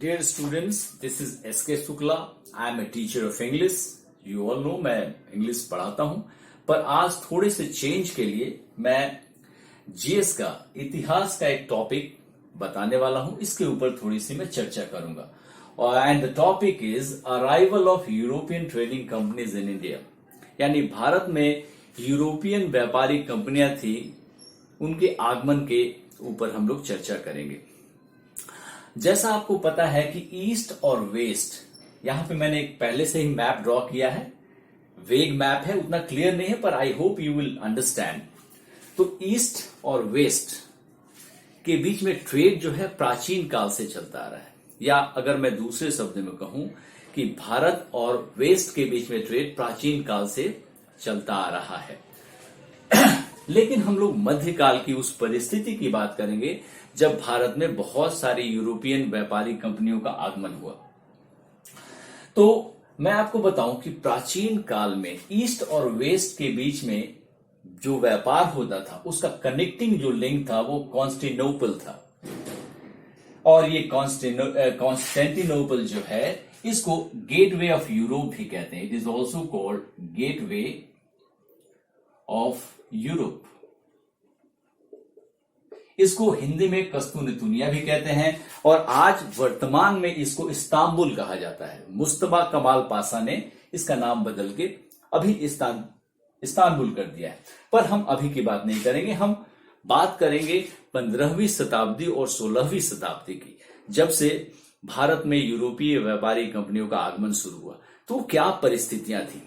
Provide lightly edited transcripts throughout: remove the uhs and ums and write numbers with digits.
Dear students, this is S.K. Shukla. I am a teacher of English. You all know मैं English पढ़ाता हूं, पर आज थोड़े से चेंज के लिए मैं जीएस का इतिहास का एक टॉपिक बताने वाला हूं. इसके ऊपर थोड़ी सी मैं चर्चा करूंगा. And the topic is arrival of European trading companies in India. यानी भारत में यूरोपियन व्यापारिक कंपनियां थी, उनके आगमन के ऊपर हम लोग चर्चा करेंगे. जैसा आपको पता है कि ईस्ट और वेस्ट, यहां पे मैंने एक पहले से ही मैप ड्रॉ किया है. वेग मैप है, उतना क्लियर नहीं है, पर I hope you will understand. तो ईस्ट और वेस्ट के बीच में ट्रेड जो है प्राचीन काल से चलता आ रहा है. या अगर मैं दूसरे शब्द में कहूं कि भारत और वेस्ट के बीच में ट्रेड प्राचीन काल से चलता आ रहा है. लेकिन हम लोग मध्यकाल की उस परिस्थिति की बात करेंगे जब भारत में बहुत सारी यूरोपियन व्यापारिक कंपनियों का आगमन हुआ. तो मैं आपको बताऊं कि प्राचीन काल में ईस्ट और वेस्ट के बीच में जो व्यापार होता था उसका कनेक्टिंग जो लिंक था वो कॉन्स्टेंटिनोपल था. और ये कॉन्स्टेंटिनोपल जो है इसको गेटवे ऑफ यूरोप भी कहते हैं. It is also called gateway of Europe. इसको हिंदी में कस्तूनतुनिया भी कहते हैं और आज वर्तमान में इसको इस्तांबुल कहा जाता है. मुस्तफा कमाल पाशा ने इसका नाम बदल के अभी इस्तांबुल कर दिया है. पर हम अभी की बात नहीं करेंगे. हम बात करेंगे 15वीं शताब्दी और 16वीं शताब्दी की, जब से भारत में यूरोपीय व्यापारिक कंपनियों का आगमन शुरू हुआ. तो क्या परिस्थितियां थी.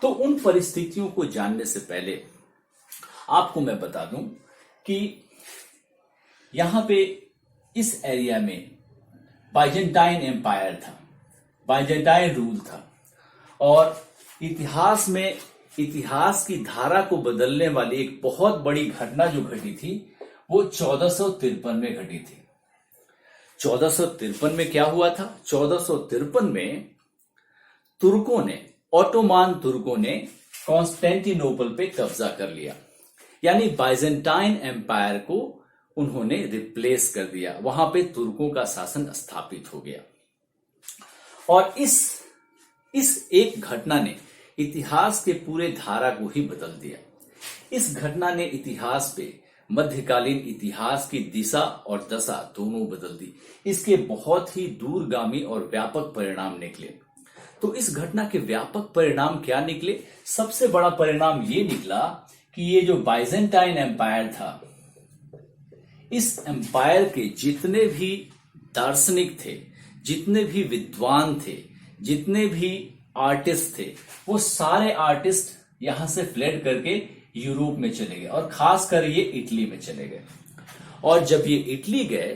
तो उन परिस्थितियों को जानने से पहले आपको मैं बता दूं कि यहां पे इस एरिया में बाइजेंटाइन एम्पायर था, बाइजेंटाइन रूल था. और इतिहास में इतिहास की धारा को बदलने वाली एक बहुत बड़ी घटना जो घटी थी वो 1453 में घटी थी. 1453 में क्या हुआ था. 1453 में तुर्कों ने, ऑटोमान तुर्कों ने कॉन्स्टेंटिनोपल पे कब्जा कर लिया. यानी बाइजेंटाइन एम्पायर को उन्होंने रिप्लेस कर दिया. वहां पे तुर्कों का शासन स्थापित हो गया. और इस एक घटना ने इतिहास के पूरे धारा को ही बदल दिया. इस घटना ने इतिहास पे, मध्यकालीन इतिहास की दिशा और दशा दोनों बदल दी. इसके बहुत ही दूरगामी और व्यापक परिणाम निकले. तो इस घटना के व्यापक परिणाम क्या निकले. सबसे बड़ा परिणाम ये निकला कि ये जो बाइजेंटाइन एम्पायर था, इस एम्पायर के जितने भी दार्शनिक थे, जितने भी विद्वान थे, जितने भी आर्टिस्ट थे, वो सारे आर्टिस्ट यहां से फ्लेड करके यूरोप में चले गए और खासकर ये इटली में चले गए. और जब ये इटली गए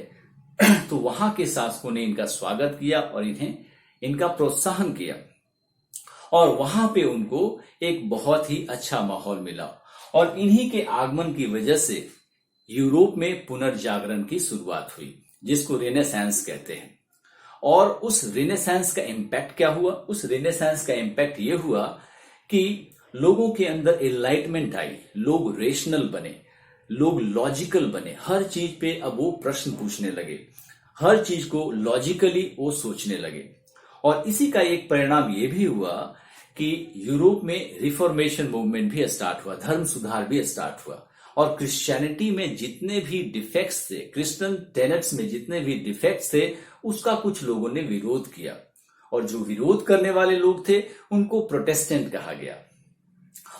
तो वहां के शासकों ने इनका स्वागत किया और इनका प्रोत्साहन किया. और वहां पे उनको एक बहुत ही अच्छा माहौल मिला. और इन्हीं के आगमन की वजह से यूरोप में पुनर्जागरण की शुरुआत हुई, जिसको रेनेसांस कहते हैं. और उस रेनेसांस का इंपैक्ट क्या हुआ. उस रेनेसांस का इंपैक्ट यह हुआ कि लोगों के अंदर एनलाइटमेंट आई. लोग रेशनल बने, लोग लॉजिकल बने. हर चीज पे अब वो प्रश्न पूछने लगे, हर चीज को लॉजिकली वो सोचने लगे. और इसी का एक परिणाम ये भी हुआ कि यूरोप में रिफॉर्मेशन मूवमेंट भी स्टार्ट हुआ, धर्म सुधार भी स्टार्ट हुआ. और क्रिश्चियनिटी में जितने भी डिफेक्ट्स थे, क्रिश्चियन टेनेट्स में जितने भी डिफेक्ट्स थे, उसका कुछ लोगों ने विरोध किया. और जो विरोध करने वाले लोग थे उनको प्रोटेस्टेंट कहा गया.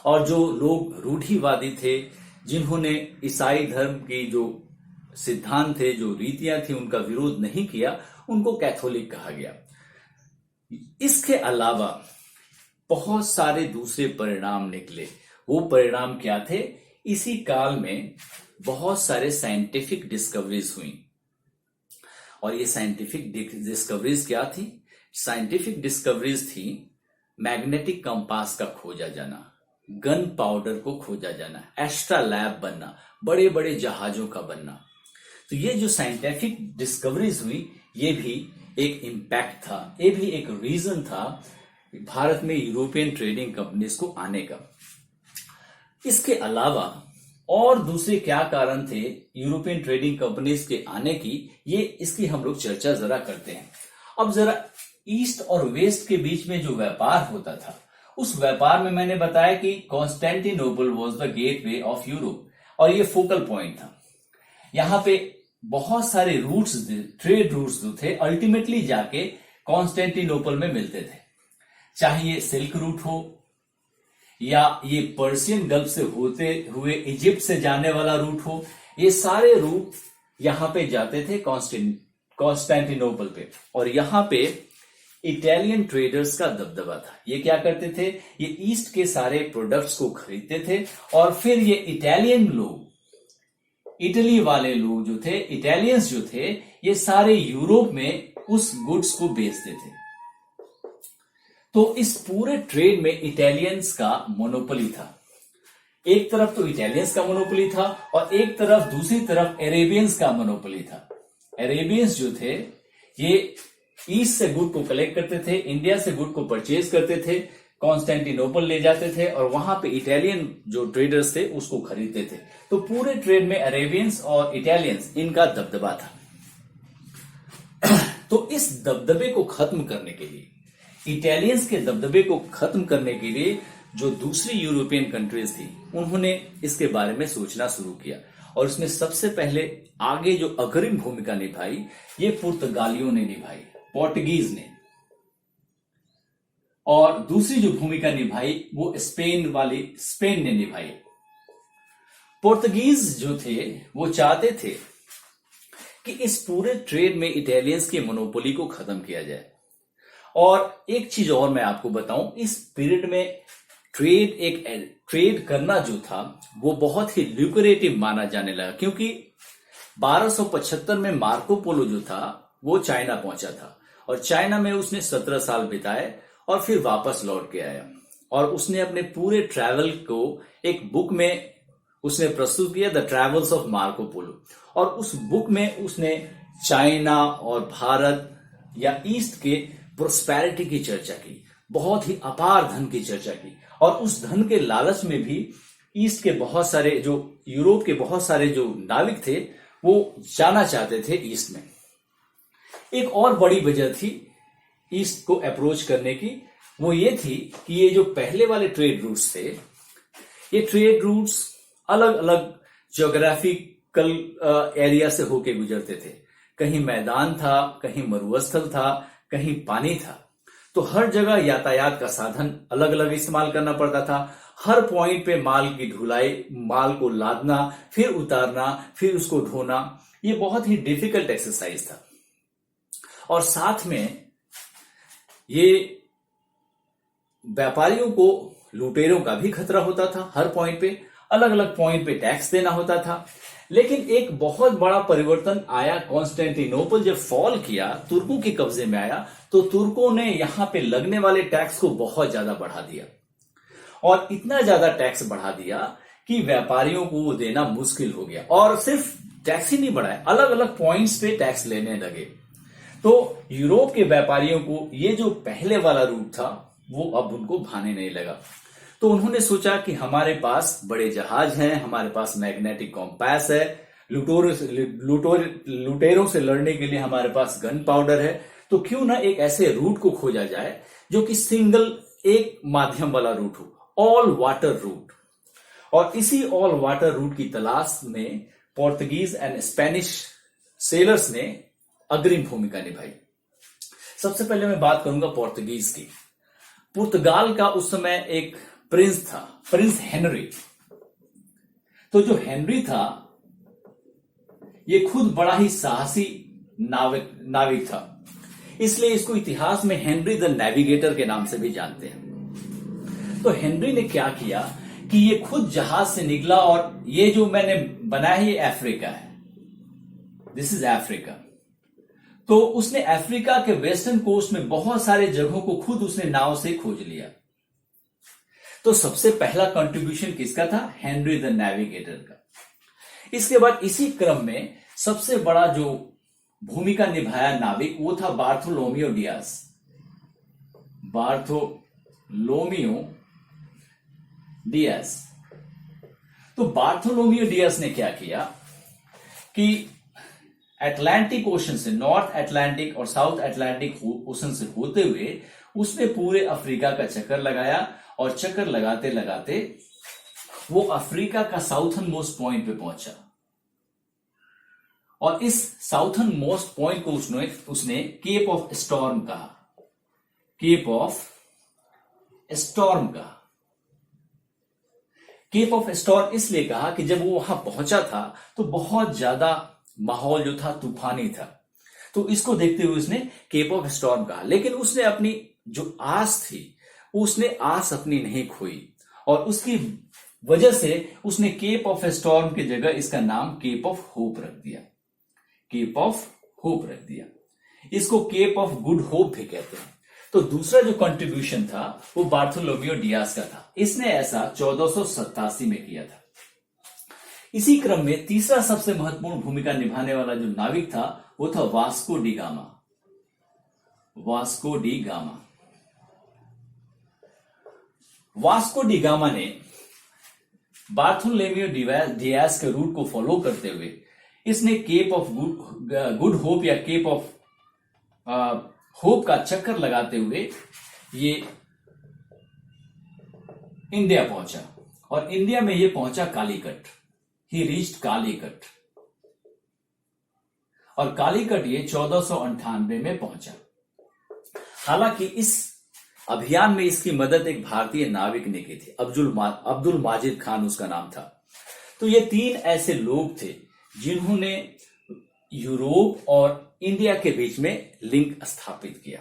और जो लोग रूढ़िवादी थे, जिन्होंने ईसाई धर्म की जो सिद्धांत थे, जो रीतियां थी, उनका विरोध नहीं किया, उनको कैथोलिक कहा गया. इसके अलावा बहुत सारे दूसरे परिणाम निकले. वो परिणाम क्या थे. इसी काल में बहुत सारे साइंटिफिक डिस्कवरीज हुई. और ये साइंटिफिक डिस्कवरीज क्या थी. साइंटिफिक डिस्कवरीज थी मैग्नेटिक कंपास का खोजा जाना, गन पाउडर को खोजा जाना, एस्ट्रा लैब बनना, बड़े बड़े जहाजों का बनना. तो ये जो साइंटिफिक डिस्कवरीज हुई, ये भी एक इंपैक्ट था, ये भी एक रीजन था भारत में यूरोपियन ट्रेडिंग कंपनीज को आने का. इसके अलावा और दूसरे क्या कारण थे यूरोपियन ट्रेडिंग कंपनीज के आने की, ये इसकी हम लोग चर्चा जरा करते हैं। अब जरा ईस्ट और वेस्ट के बीच में जो व्यापार होता था, उस व्यापार में मैंने बताया कि Constantinople was the gateway of Europe, और ये फोकल पॉइंट था। यहां पे बहुत सारे रूट्स, ट्रेड रूट्स जो थे, अल्टीमेटली जाके कॉन्स्टेंटिनोपल में मिलते थे। चाहे ये सिल्क रूट हो या ये पर्शियन गल्फ से होते हुए इजिप्ट से जाने वाला रूट हो, ये सारे रूट यहां पे जाते थे कॉन्स्टेंटिनोपल पे। और यहां पे इटालियन ट्रेडर्स का दबदबा था। ये क्या करते थे, ये ईस्ट के सारे प्रोडक्ट्स को खरीदते थे और फिर ये इटालियन लोग, इटली वाले लोग जो थे, इटालियंस जो थे, ये सारे यूरोप में उस गुड्स को बेचते थे। तो इस पूरे ट्रेड में इटालियंस का मोनोपोली था। एक तरफ तो इटालियंस का मोनोपोली था और एक तरफ, दूसरी तरफ अरेबियंस का मोनोपोली था। अरेबियंस जो थे ये ईस्ट से गुड को कलेक्ट करते थे, इंडिया से गुड को परचेज करते थे, कॉन्स्टेंटिनोपल ले जाते थे और वहां पे इटालियन जो ट्रेडर्स थे उसको खरीदते थे। तो पूरे ट्रेड में अरेबियंस और इटालियंस, इनका दबदबा था। तो इस दबदबे को खत्म करने के लिए, इटालियंस के दबदबे को खत्म करने के लिए जो दूसरी यूरोपियन कंट्रीज थी, उन्होंने इसके बारे में सोचना शुरू किया। और इसमें सबसे पहले आगे जो अग्रिम भूमिका निभाई, ये पुर्तगालियों ने निभाई, पोर्टुगीज ने। और दूसरी जो भूमिका निभाई वो स्पेन ने निभाई। पोर्तुगीज जो थे वो चाहते थे कि इस पूरे ट्रेड में इटालियंस की मोनोपोली को खत्म किया जाए। और एक चीज और मैं आपको बताऊं, इस पीरियड में ट्रेड करना जो था वो बहुत ही ल्यूक्रेटिव माना जाने लगा, क्योंकि 1275 में मार्को पोलो जो था वो चाइना पहुंचा था और चाइना में उसने 17 साल बिताए और फिर वापस लौट के आया। और उसने अपने पूरे ट्रैवल को एक बुक में उसने प्रस्तुत किया, the travels of Marco Polo. और उस बुक में उसने चाइना और भारत या ईस्ट के प्रोस्पेरिटी की चर्चा की, बहुत ही अपार धन की चर्चा की। और उस धन के लालच में भी ईस्ट के बहुत सारे, जो यूरोप के बहुत सारे जो नाविक थे, वो जाना चाहते थे ईस्ट में। एक और बड़ी वजह थी ईस्ट को अप्रोच करने की, वो ये थी कि ये जो पहले वाले ट्रेड रूट्स थे, ये ट्रेड रूट्स अलग अलग ज्योग्राफिकल एरिया से होके गुजरते थे। कहीं मैदान था, कहीं मरुस्थल था, कहीं पानी था। तो हर जगह यातायात का साधन अलग अलग इस्तेमाल करना पड़ता था। हर पॉइंट पे माल की ढुलाई, माल को लादना, फिर उतारना, फिर उसको ढोना, ये बहुत ही डिफिकल्ट एक्सरसाइज था। और साथ में ये व्यापारियों को लुटेरों का भी खतरा होता था। हर पॉइंट पे, अलग अलग पॉइंट पे टैक्स देना होता था। लेकिन एक बहुत बड़ा परिवर्तन आया, कॉन्स्टेंटिनोपल जब फॉल किया, तुर्कों के कब्जे में आया, तो तुर्कों ने यहां पे लगने वाले टैक्स को बहुत ज्यादा बढ़ा दिया। और इतना ज्यादा टैक्स बढ़ा दिया कि व्यापारियों को वो देना मुश्किल हो गया। और सिर्फ टैक्स ही नहीं बढ़ाए, अलग अलग पॉइंट्स पे टैक्स लेने लगे। तो यूरोप के व्यापारियों को ये जो पहले वाला रूट था वो अब उनको भाने नहीं लगा। तो उन्होंने सोचा कि हमारे पास बड़े जहाज हैं, हमारे पास मैग्नेटिक कॉम्पास है, लुटेरों से लड़ने के लिए हमारे पास गन पाउडर है, तो क्यों ना एक ऐसे रूट को खोजा जाए जो कि सिंगल एक माध्यम वाला रूट हो, ऑल वाटर रूट। और इसी ऑल वाटर रूट की तलाश में पोर्तुगीज एंड स्पेनिश सेलर्स ने अग्रिम भूमिका निभाई। सबसे पहले मैं बात करूंगा पोर्तुगीज की। पुर्तगाल का उस समय एक प्रिंस था, प्रिंस हेनरी। तो जो हेनरी था ये खुद बड़ा ही साहसी नाविक था, इसलिए इसको इतिहास में हेनरी द नेविगेटर के नाम से भी जानते हैं। तो हेनरी ने क्या किया कि ये खुद जहाज से निकला, और ये जो मैंने बनाया है ये अफ्रीका है, दिस इज अफ्रीका। तो उसने अफ्रीका के वेस्टर्न कोस्ट में बहुत सारे जगहों को खुद उसने नाव से खोज लिया। तो सबसे पहला कंट्रीब्यूशन किसका था? हेनरी द नेविगेटर का। इसके बाद इसी क्रम में सबसे बड़ा जो भूमिका निभाया नाविक वो था बार्थोलोमियो डियाज। Bartolomeu Diaz. तो बार्थोलोमियो डियास ने क्या किया कि अटलांटिक ओशन से, नॉर्थ अटलांटिक और साउथ अटलांटिक ओशन से होते हुए उसने पूरे अफ्रीका का चक्कर लगाया, और चक्कर लगाते लगाते वो अफ्रीका का साउथर्न मोस्ट पॉइंट पे पहुंचा, और इस साउथर्न मोस्ट पॉइंट को उसने केप ऑफ स्टॉर्म कहा। केप ऑफ स्टॉर्म कहा। केप ऑफ स्टॉर्म इसलिए कहा कि जब वो वहां पहुंचा था तो बहुत ज्यादा माहौल जो था तूफानी था, तो इसको देखते हुए उसने केप ऑफ स्टॉर्म कहा। लेकिन उसने अपनी जो आस थी, उसने आस अपनी नहीं खोई, और उसकी वजह से उसने केप ऑफ स्टॉर्म की जगह इसका नाम केप ऑफ होप रख दिया। केप ऑफ होप रख दिया। इसको केप ऑफ गुड होप भी कहते हैं। तो दूसरा जो कंट्रीब्यूशन था वो बार्थोलोमियो डियास का था। इसने ऐसा 1487 में किया था। इसी क्रम में तीसरा सबसे महत्वपूर्ण भूमिका निभाने वाला जो नाविक था वो था Vasco D gamma. Vasco D gamma. Vasco D gamma ने बार्थोलोमियो डियास के रूट को फॉलो करते हुए इसने केप ऑफ गुड होप या केप ऑफ होप का चक्कर लगाते हुए ये इंडिया पहुंचा, और इंडिया में ये पहुंचा कालीकट। ही रीच्ड कालीकट, और कालीकट ये 1498 में पहुंचा। हालांकि इस अभियान में इसकी मदद एक भारतीय नाविक ने की थी, अब्दुल माजिद खान उसका नाम था। तो ये तीन ऐसे लोग थे जिन्होंने यूरोप और इंडिया के बीच में लिंक स्थापित किया।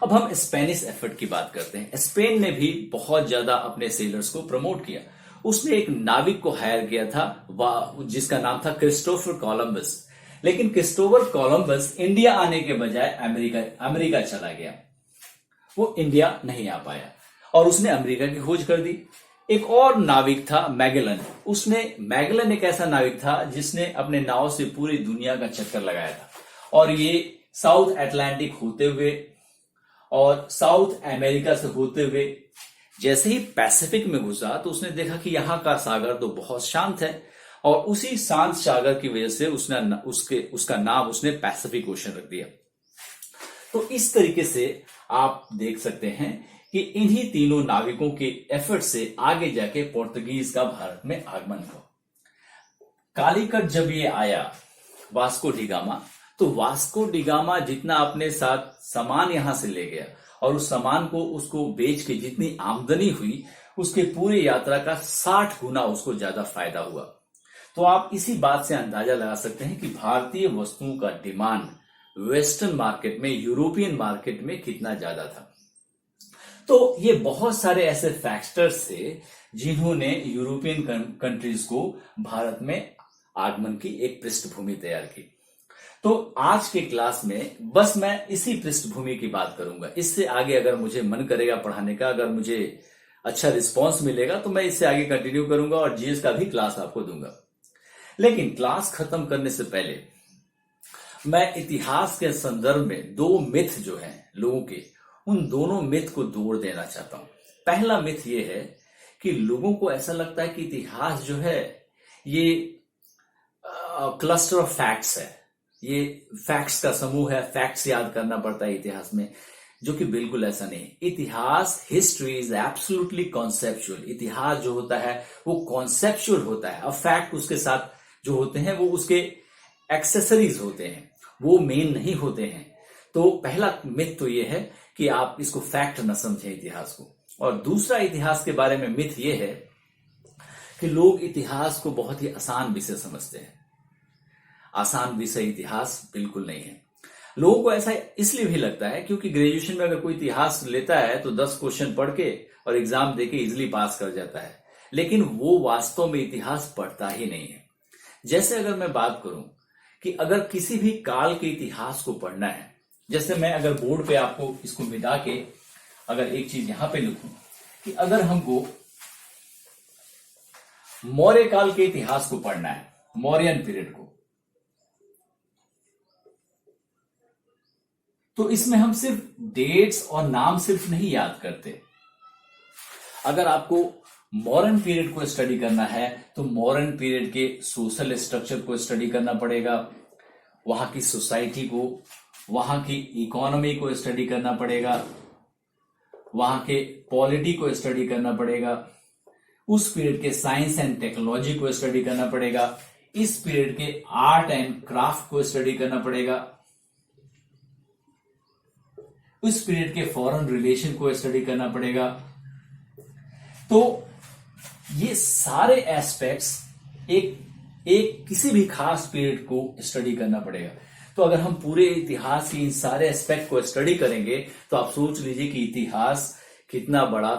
अब हम स्पेनिश एफर्ट की बात करते हैं। स्पेन ने भी बहुत ज्यादा अपने सेलर्स को प्रमोट किया। उसने एक नाविक को हायर किया था जिसका नाम था क्रिस्टोफर कोलंबस। लेकिन क्रिस्टोफर कोलंबस इंडिया आने के बजाय अमेरिका चला गया। वो इंडिया नहीं आ पाया, और उसने अमेरिका की खोज कर दी। एक और नाविक था मैगेलन। मैगेलन एक ऐसा नाविक था जिसने अपने नाव से पूरी दुनिया का चक्कर लगाया था, और ये साउथ अटलांटिक होते हुए और साउथ अमेरिका से होते हुए जैसे ही पैसिफिक में घुसा तो उसने देखा कि यहां का सागर तो बहुत शांत है, और उसी शांत सागर की वजह से उसका नाम उसने पैसिफिक ओशन रख दिया। तो इस तरीके से आप देख सकते हैं कि इन्हीं तीनों नाविकों के एफर्ट से आगे जाके पोर्तुगीज का भारत में आगमन हुआ। कालीकट जब ये आया वास्को डी गामा, तो वास्को डी गामा जितना अपने साथ सामान यहां से ले गया और उस सामान को उसको बेच के जितनी आमदनी हुई उसके पूरे यात्रा का 60 गुना उसको ज्यादा फायदा हुआ। तो आप इसी बात से अंदाजा लगा सकते हैं कि भारतीय वस्तुओं का डिमांड वेस्टर्न मार्केट में, यूरोपियन मार्केट में कितना ज्यादा था। तो ये बहुत सारे ऐसे फैक्टर्स थे जिन्होंने यूरोपियन कंट्रीज को भारत में आगमन की एक पृष्ठभूमि तैयार की। तो आज के क्लास में बस मैं इसी पृष्ठभूमि की बात करूंगा। इससे आगे अगर मुझे मन करेगा पढ़ाने का, अगर मुझे अच्छा रिस्पांस मिलेगा तो मैं इससे आगे कंटिन्यू करूंगा और जीएस का भी क्लास आपको दूंगा। लेकिन क्लास खत्म करने से पहले मैं इतिहास के संदर्भ में दो मिथ जो हैं लोगों के, उन दोनों मिथ को तोड़ देना चाहता हूं। पहला मिथ ये है कि लोगों को ऐसा लगता है कि इतिहास जो है ये क्लस्टर ऑफ फैक्ट्स है, ये फैक्ट्स का समूह है, फैक्ट्स याद करना पड़ता है इतिहास में, जो कि बिल्कुल ऐसा नहीं। इतिहास, हिस्ट्री इज एब्सोल्युटली कॉन्सेप्चुअल। इतिहास जो होता है वो कॉन्सेप्चुअल होता है। अब फैक्ट उसके साथ जो होते हैं वो उसके एक्सेसरीज होते हैं, वो मेन नहीं होते हैं। तो पहला मिथ तो ये है कि आप इसको फैक्ट न समझें इतिहास को। और दूसरा इतिहास के बारे में मिथ ये है कि लोग इतिहास को बहुत ही आसान विषय समझते हैं। आसान विषय इतिहास बिल्कुल नहीं है। लोगों को ऐसा इसलिए भी लगता है क्योंकि ग्रेजुएशन में अगर कोई इतिहास लेता है तो 10 क्वेश्चन पढ़ के और एग्जाम देके इजिली पास कर जाता है, लेकिन वो वास्तव में इतिहास पढ़ता ही नहीं है। जैसे अगर मैं बात करूं कि अगर किसी भी काल के इतिहास को पढ़ना है, जैसे मैं अगर बोर्ड पे आपको इसको मिटा के अगर एक चीज यहां पे लिखूं कि अगर हमको मौर्य काल के इतिहास को पढ़ना है, मौर्यन पीरियड को, तो इसमें हम सिर्फ डेट्स और नाम सिर्फ नहीं याद करते। अगर आपको मॉडर्न पीरियड को स्टडी करना है तो मॉडर्न पीरियड के सोशल स्ट्रक्चर को स्टडी करना पड़ेगा, वहां की सोसाइटी को, वहां की इकोनॉमी को स्टडी करना पड़ेगा, वहां के पॉलिटी को स्टडी करना पड़ेगा, उस पीरियड के साइंस एंड टेक्नोलॉजी को स्टडी करना पड़ेगा, इस पीरियड के आर्ट एंड क्राफ्ट को स्टडी करना पड़ेगा, उस पीरियड के फॉरेन रिलेशन को स्टडी करना पड़ेगा। तो ये सारे एस्पेक्ट्स एक किसी भी खास पीरियड को स्टडी करना पड़ेगा। तो अगर हम पूरे इतिहास के इन सारे एस्पेक्ट को स्टडी करेंगे तो आप सोच लीजिए कि इतिहास कितना बड़ा,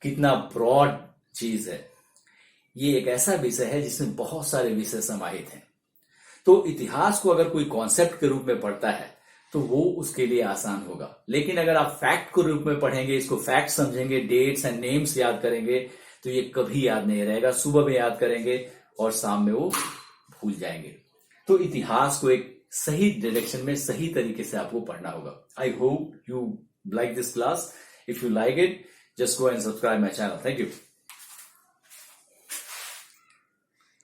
कितना ब्रॉड चीज है। ये एक ऐसा विषय है जिसमें बहुत सारे विषय समाहित हैं। तो इतिहास को अगर कोई कॉन्सेप्ट के रूप में पढ़ता है तो वो उसके लिए आसान होगा, लेकिन अगर आप फैक्ट के रूप में पढ़ेंगे, इसको फैक्ट समझेंगे, डेट्स एंड नेम्स याद करेंगे, तो ये कभी याद नहीं रहेगा। सुबह में याद करेंगे और शाम में वो भूल जाएंगे। तो इतिहास को एक सही डायरेक्शन में, सही तरीके से आपको पढ़ना होगा। I hope you like this class. If you like it, just go and subscribe my channel. Thank you.